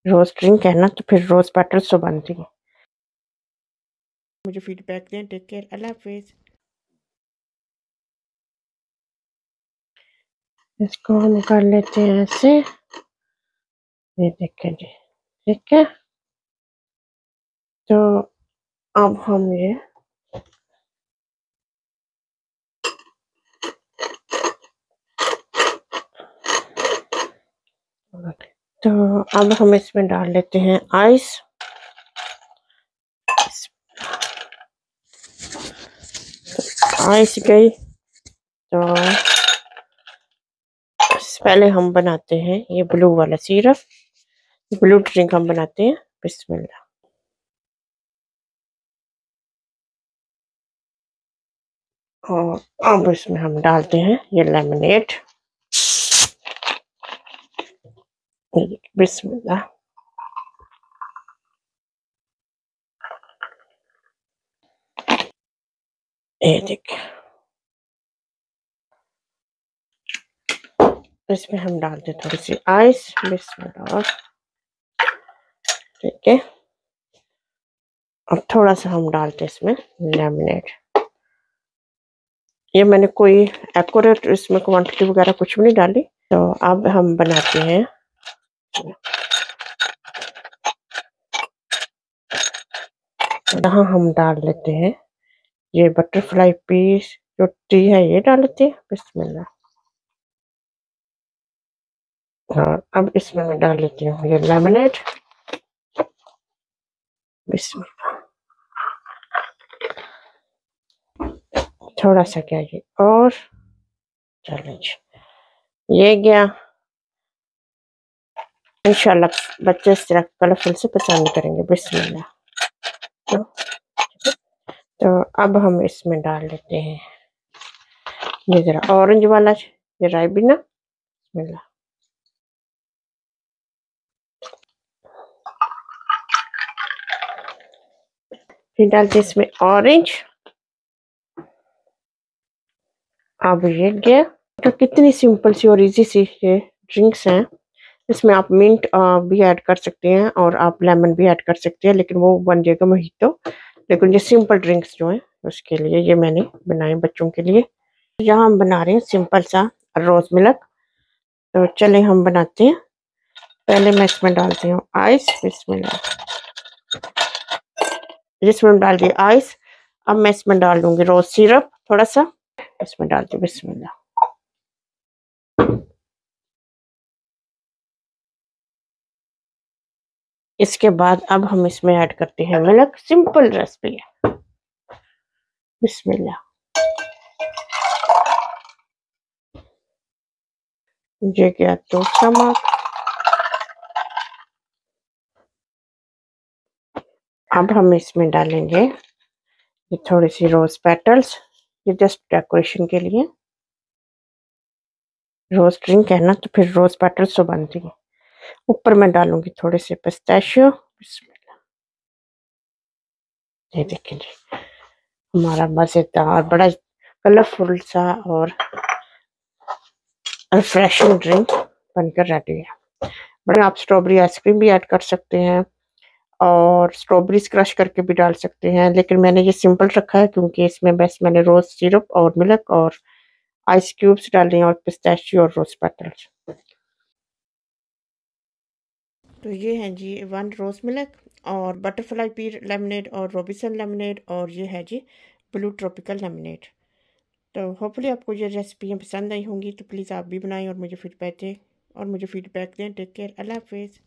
रोज drink है ना, तो फिर रोज पेटल्स तो बनती है। मुझे फीडबैक दें। टेक केयर, अल्लाह हाफिज। इसको हम कर लेते हैं ऐसे, ये देखें जी, ठीक है। तो अब हम ये तो अब हम इसमें डाल लेते हैं आइस। आइस गई तो पहले हम बनाते हैं ये ब्लू वाला सिरप, ब्लू ड्रिंक हम बनाते हैं। बिस्मिल्लाह। और अब इसमें हम डालते हैं ये लेमनेड। बिस्मिल्लाह। ये देखिए, इसमें हम डालते हैं थोड़ी सी आइस। बिस्मिल्लाह। ठीक है, अब थोड़ा सा हम डालते हैं इसमें लेमनेड। ये मैंने कोई एक्यूरेट इसमें क्वांटिटी वगैरह कुछ भी नहीं डाली। तो अब हम बनाते हैं, यहाँ हम डाल लेते हैं ये बटरफ्लाई पीस जो टी है, ये डाल लेते हैं। बिस्मिल्लाह। हाँ, अब इसमें मैं डाल लेती हूँ ये लेमनेड। बिस्मिल्लाह। थोड़ा सा क्या ये और चलो जी, ये गया। इंशाल्लाह बच्चे इस तरह कलरफुल से पसंद करेंगे। बिस्मिल्लाह। तो अब हम इसमें डाल लेते हैं ये जरा ऑरेंज वाला, ये राइबिना। बिस्मिल्लाह। फिर डालते इसमें ऑरेंज। अब ये गया। तो कितनी सिंपल सी और इजी सी ये ड्रिंक्स हैं। इसमें आप मिंट भी ऐड कर सकते हैं और आप लेमन भी ऐड कर सकते हैं, लेकिन वो बन जाएगा मोहितो। लेकिन ये सिंपल ड्रिंक्स जो हैं उसके लिए ये मैंने बनाए बच्चों के लिए। यहाँ हम बना रहे हैं सिंपल सा रोज मिल्क। तो चले हम बनाते हैं। पहले मैं इसमें डालती हूँ आइस। बिस्मिल्लाह। इसमें डाल दी आइस। अब मैं इसमें डाल दूंगी रोज सिरप थोड़ा सा, इसमें डाल दी। बिस्मिल्लाह। इसके बाद अब हम इसमें ऐड करते हैं मिल्क। सिंपल रेसिपी है। बिस्मिल्लाह। ये गया तो चमक। अब हम इसमें डालेंगे ये थोड़ी सी रोज पेटल्स, ये जस्ट डेकोरेशन के लिए। रोज ड्रिंक है ना, तो फिर रोज पेटल्स तो बनती है। ऊपर मैं डालूंगी थोड़े से पिस्ताशियो। ये देखिए जी, हमारा मजेदार बड़ा कलरफुल सा और रिफ्रेशिंग ड्रिंक बनकर रेडी है। बड़े आप स्ट्रॉबेरी आइसक्रीम भी ऐड कर सकते हैं और स्ट्रॉबेरीज क्रश करके भी डाल सकते हैं, लेकिन मैंने ये सिंपल रखा है क्योंकि इसमें बस मैंने रोज सिरप और मिल्क और आइस क्यूब्स डाले हैं और पिस्ताशियो और रोज पेटल्स। तो ये है जी 1 रोज मिल्क और बटरफ्लाई पी लेमनेड और रोबिसन लेमनेड, और ये है जी ब्लू ट्रॉपिकल लेमनेड। तो होपफुली आपको ये रेसिपी पसंद आई होंगी, तो प्लीज़ आप भी बनाएं और मुझे फीडबैक दें। टेक केयर, अल्लाह हाफिज़।